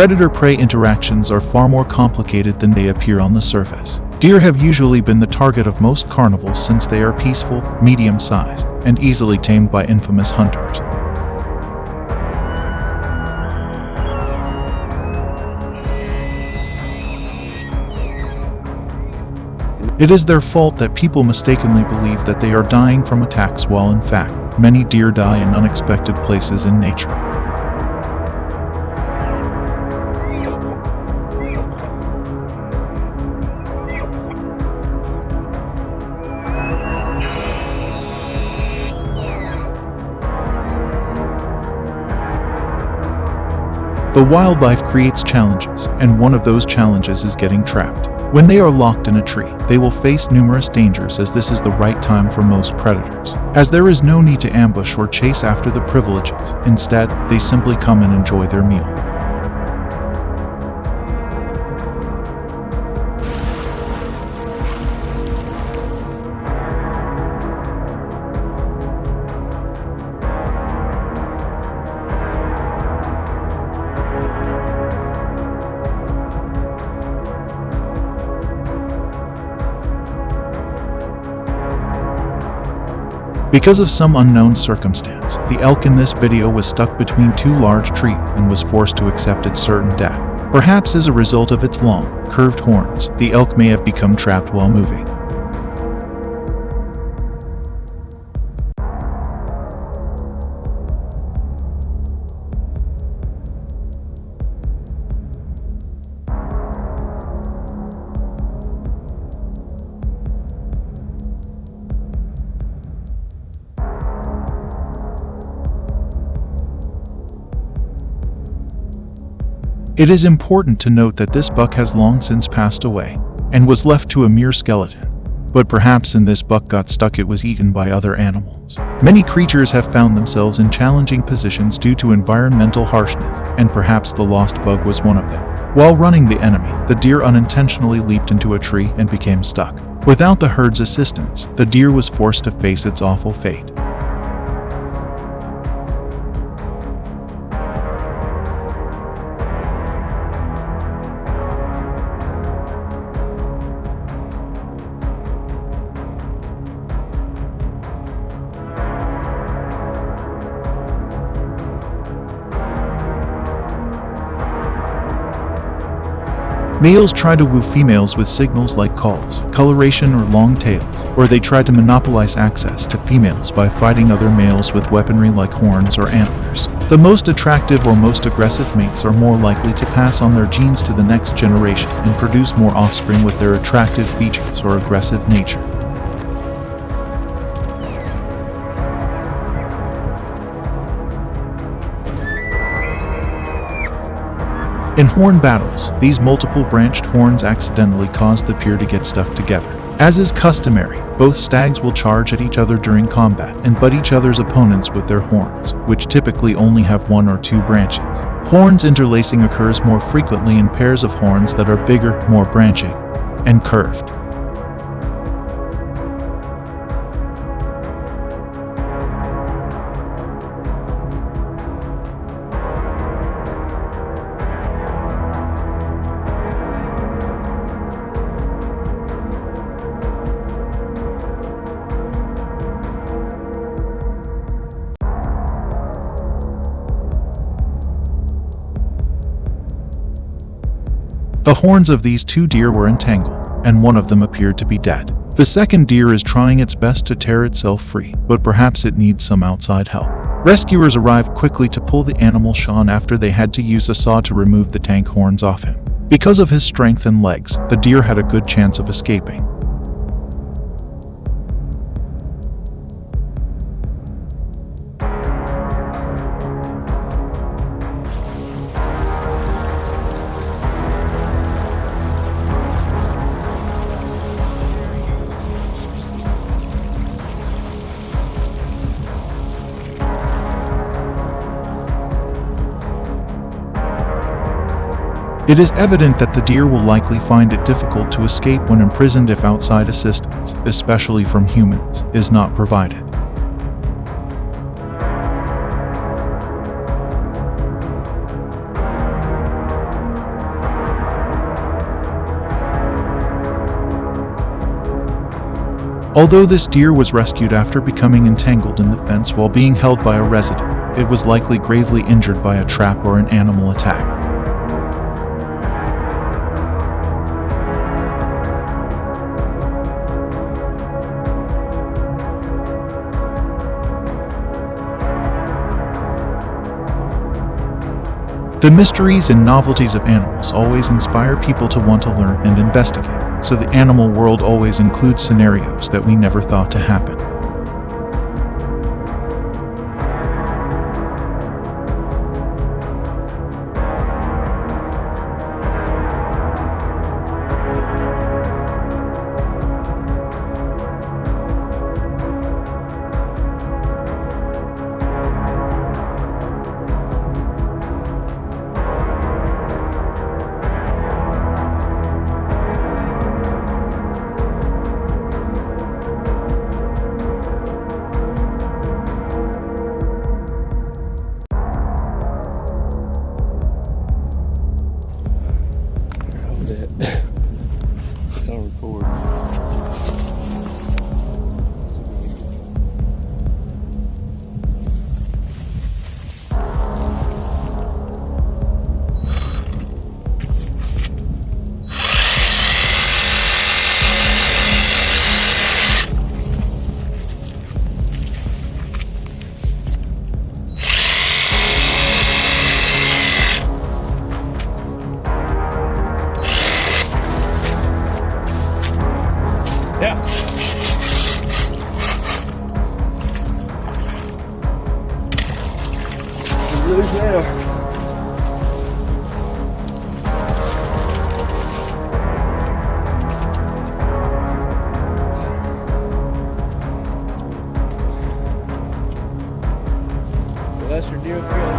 Predator-prey interactions are far more complicated than they appear on the surface. Deer have usually been the target of most carnivals since they are peaceful, medium-sized, and easily tamed by infamous hunters. It is their fault that people mistakenly believe that they are dying from attacks while in fact, many deer die in unexpected places in nature. The wildlife creates challenges, and one of those challenges is getting trapped. When they are locked in a tree, they will face numerous dangers as this is the right time for most predators, as there is no need to ambush or chase after the privileges. Instead, they simply come and enjoy their meal. Because of some unknown circumstance, the elk in this video was stuck between two large trees and was forced to accept its certain death. Perhaps as a result of its long, curved horns, the elk may have become trapped while moving. It is important to note that this buck has long since passed away, and was left to a mere skeleton. But perhaps in this buck got stuck it was eaten by other animals. Many creatures have found themselves in challenging positions due to environmental harshness, and perhaps the lost bug was one of them. While running the enemy, the deer unintentionally leaped into a tree and became stuck. Without the herd's assistance, the deer was forced to face its awful fate. Males try to woo females with signals like calls, coloration, or long tails, or they try to monopolize access to females by fighting other males with weaponry like horns or antlers. The most attractive or most aggressive mates are more likely to pass on their genes to the next generation and produce more offspring with their attractive features or aggressive nature. In horn battles, these multiple branched horns accidentally cause the pair to get stuck together. As is customary, both stags will charge at each other during combat and butt each other's opponents with their horns, which typically only have one or two branches. Horns interlacing occurs more frequently in pairs of horns that are bigger, more branching, and curved. The horns of these two deer were entangled, and one of them appeared to be dead. The second deer is trying its best to tear itself free, but perhaps it needs some outside help. Rescuers arrived quickly to pull the animal Sean after they had to use a saw to remove the tank horns off him. Because of his strength and legs, the deer had a good chance of escaping. It is evident that the deer will likely find it difficult to escape when imprisoned if outside assistance, especially from humans, is not provided. Although this deer was rescued after becoming entangled in the fence while being held by a resident, it was likely gravely injured by a trap or an animal attack. The mysteries and novelties of animals always inspire people to want to learn and investigate, so the animal world always includes scenarios that we never thought to happen. It's on record. Yeah. Really now. Well, that's your deal.